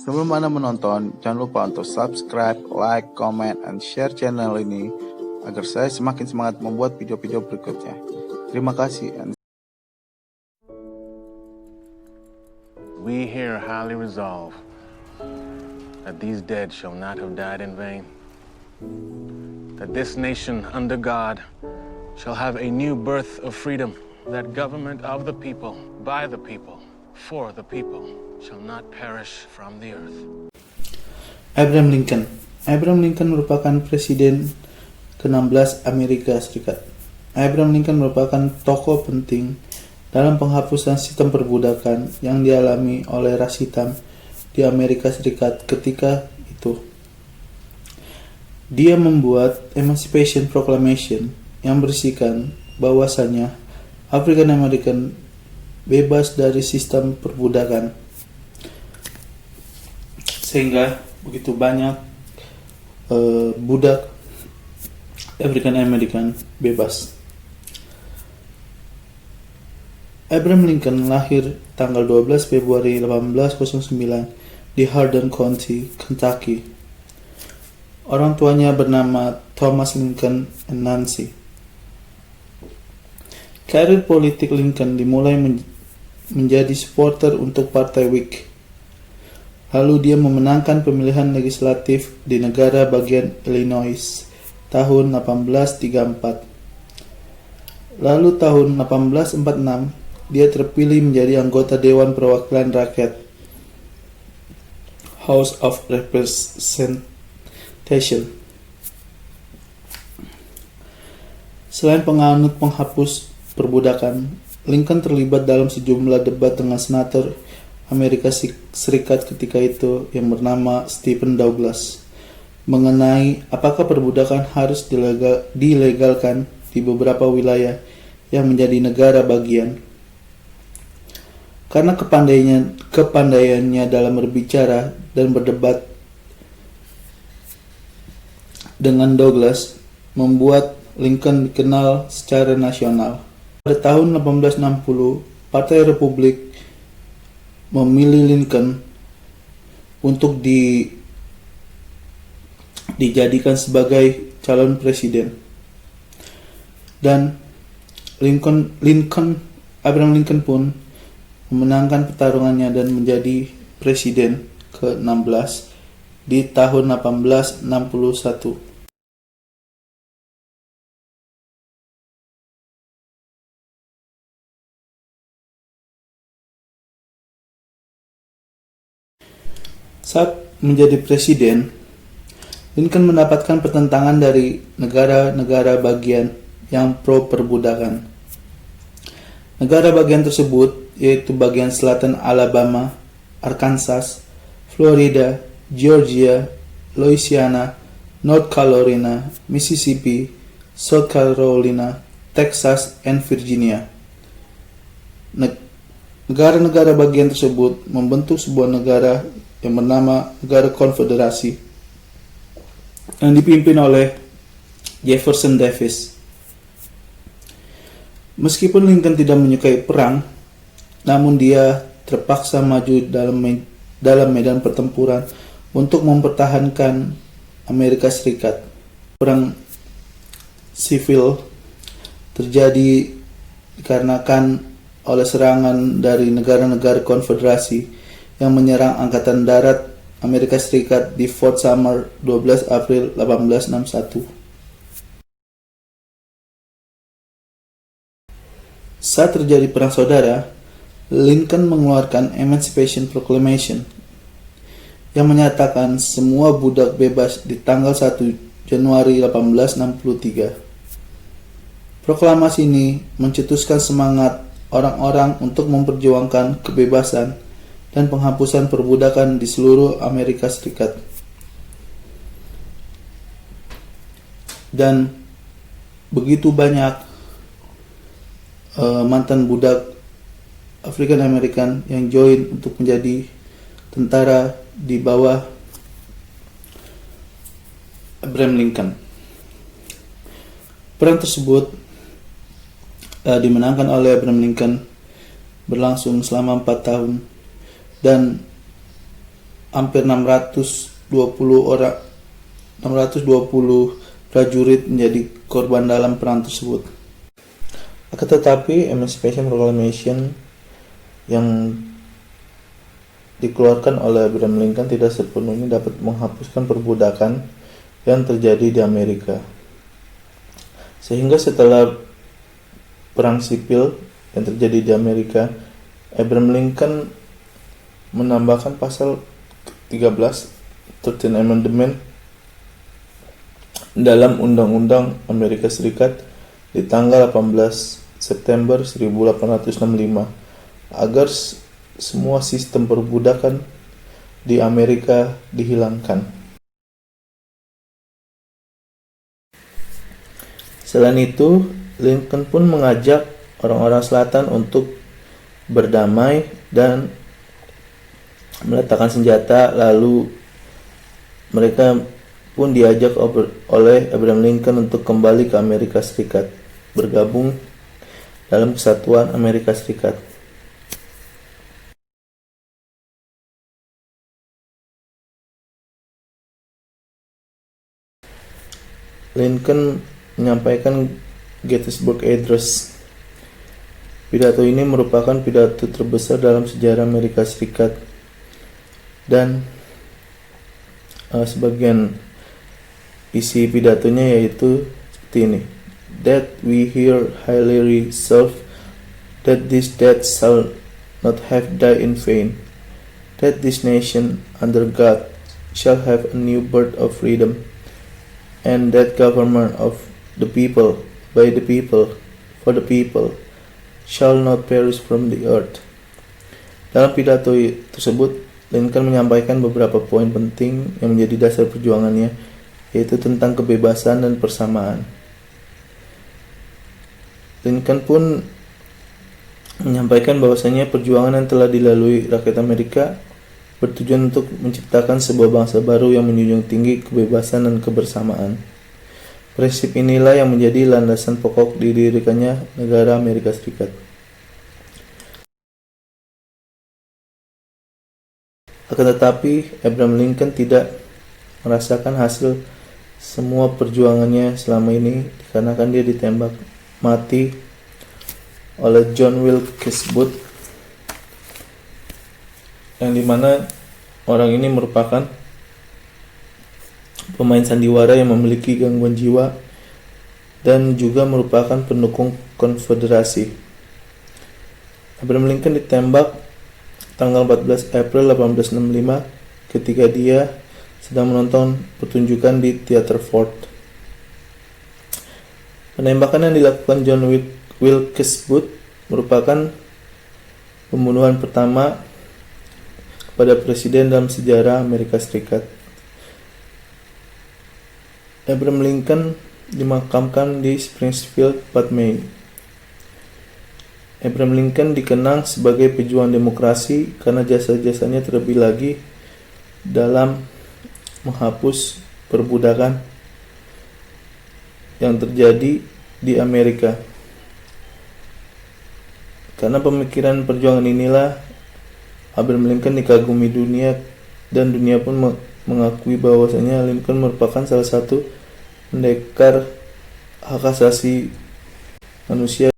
Sebelum Anda menonton, jangan lupa untuk subscribe, like, comment, and share channel ini agar saya semakin semangat membuat video-video berikutnya. Terima kasih. We here highly resolve that these dead shall not have died in vain, that this nation under God shall have a new birth of freedom, that government of the people, by the people, for the people, shall not perish from the earth. Abraham Lincoln. Abraham Lincoln merupakan presiden ke-16 Amerika Serikat. Abraham Lincoln merupakan tokoh penting dalam penghapusan sistem perbudakan yang dialami oleh ras hitam di Amerika Serikat ketika itu. Dia membuat Emancipation Proclamation yang berisikan bahwasanya African American bebas dari sistem perbudakan, sehingga begitu banyak budak African American bebas. Abraham Lincoln lahir tanggal 12 Februari 1809 di Hardin County, Kentucky. Orang tuanya bernama Thomas Lincoln dan Nancy. Karir politik Lincoln dimulai menjadi supporter untuk Partai Whig. Lalu dia memenangkan pemilihan legislatif di negara bagian Illinois tahun 1834. Lalu tahun 1846 dia terpilih menjadi anggota Dewan Perwakilan Rakyat House of Representation. Selain penganut penghapus perbudakan, Lincoln terlibat dalam sejumlah debat dengan senator Amerika Serikat ketika itu yang bernama Stephen Douglas mengenai apakah perbudakan harus dilegalkan di beberapa wilayah yang menjadi negara bagian. Karena kepandaiannya dalam berbicara dan berdebat dengan Douglas membuat Lincoln dikenal secara nasional. Pada tahun 1860, Partai Republik memilih Lincoln untuk dijadikan sebagai calon presiden. Dan Abraham Lincoln pun memenangkan pertarungannya dan menjadi presiden ke-16 di tahun 1861. Saat menjadi presiden, Lincoln mendapatkan pertentangan dari negara-negara bagian yang pro perbudakan. Negara bagian tersebut yaitu bagian selatan Alabama, Arkansas, Florida, Georgia, Louisiana, North Carolina, Mississippi, South Carolina, Texas, and Virginia. Negara-negara bagian tersebut membentuk sebuah negara yang bernama Negara Konfederasi yang dipimpin oleh Jefferson Davis. Meskipun Lincoln tidak menyukai perang, namun dia terpaksa maju dalam medan pertempuran untuk mempertahankan Amerika Serikat. Perang sivil terjadi dikarenakan oleh serangan dari negara-negara konfederasi yang menyerang Angkatan Darat Amerika Serikat di Fort Sumter 12 April 1861. Saat terjadi perang saudara, Lincoln mengeluarkan Emancipation Proclamation yang menyatakan semua budak bebas di tanggal 1 Januari 1863. Proklamasi ini mencetuskan semangat orang-orang untuk memperjuangkan kebebasan dan penghapusan perbudakan di seluruh Amerika Serikat. Dan begitu banyak mantan budak African American yang join untuk menjadi tentara di bawah Abraham Lincoln. Perang tersebut dimenangkan oleh Abraham Lincoln berlangsung selama 4 tahun dan hampir 620 prajurit menjadi korban dalam perang tersebut. Akan tetapi, Emancipation Proclamation yang dikeluarkan oleh Abraham Lincoln tidak sepenuhnya dapat menghapuskan perbudakan yang terjadi di Amerika. Sehingga setelah perang sipil yang terjadi di Amerika, Abraham Lincoln menambahkan pasal 13 13th Amendment dalam Undang-Undang Amerika Serikat di tanggal 18 September 1865 agar semua sistem perbudakan di Amerika dihilangkan. Selain itu, Lincoln pun mengajak orang-orang selatan untuk berdamai dan meletakkan senjata, lalu mereka pun diajak oleh Abraham Lincoln untuk kembali ke Amerika Serikat, bergabung dalam Kesatuan Amerika Serikat. Lincoln menyampaikan Gettysburg Address. Pidato ini merupakan pidato terbesar dalam sejarah Amerika Serikat dan sebagian isi pidatonya yaitu seperti ini: That we here highly resolve that this death shall not have died in vain, that this nation under God shall have a new birth of freedom, and that government of the people, by the people, for the people, shall not perish from the earth. Dalam pidato tersebut, Lincoln menyampaikan beberapa poin penting yang menjadi dasar perjuangannya, yaitu tentang kebebasan dan persamaan. Lincoln pun menyampaikan bahwasanya perjuangan yang telah dilalui rakyat Amerika bertujuan untuk menciptakan sebuah bangsa baru yang menjunjung tinggi kebebasan dan kebersamaan. Prinsip inilah yang menjadi landasan pokok didirikannya negara Amerika Serikat. Akan tetapi, Abraham Lincoln tidak merasakan hasil semua perjuangannya selama ini dikarenakan dia ditembak mati oleh John Wilkes Booth, yang dimana orang ini merupakan pemain sandiwara yang memiliki gangguan jiwa dan juga merupakan pendukung konfederasi. Abraham Lincoln ditembak tanggal 14 April 1865 ketika dia sedang menonton pertunjukan di Theater Ford. Penembakan yang dilakukan John Wilkes Booth merupakan pembunuhan pertama kepada presiden dalam sejarah Amerika Serikat. Abraham Lincoln dimakamkan di Springfield 4 Mei. Abraham Lincoln dikenang sebagai pejuang demokrasi karena jasa-jasanya terlebih lagi dalam menghapus perbudakan yang terjadi di Amerika. Karena pemikiran perjuangan inilah Abraham Lincoln dikagumi dunia, dan dunia pun mengakui bahwasanya Lincoln merupakan salah satu pendekar hak asasi manusia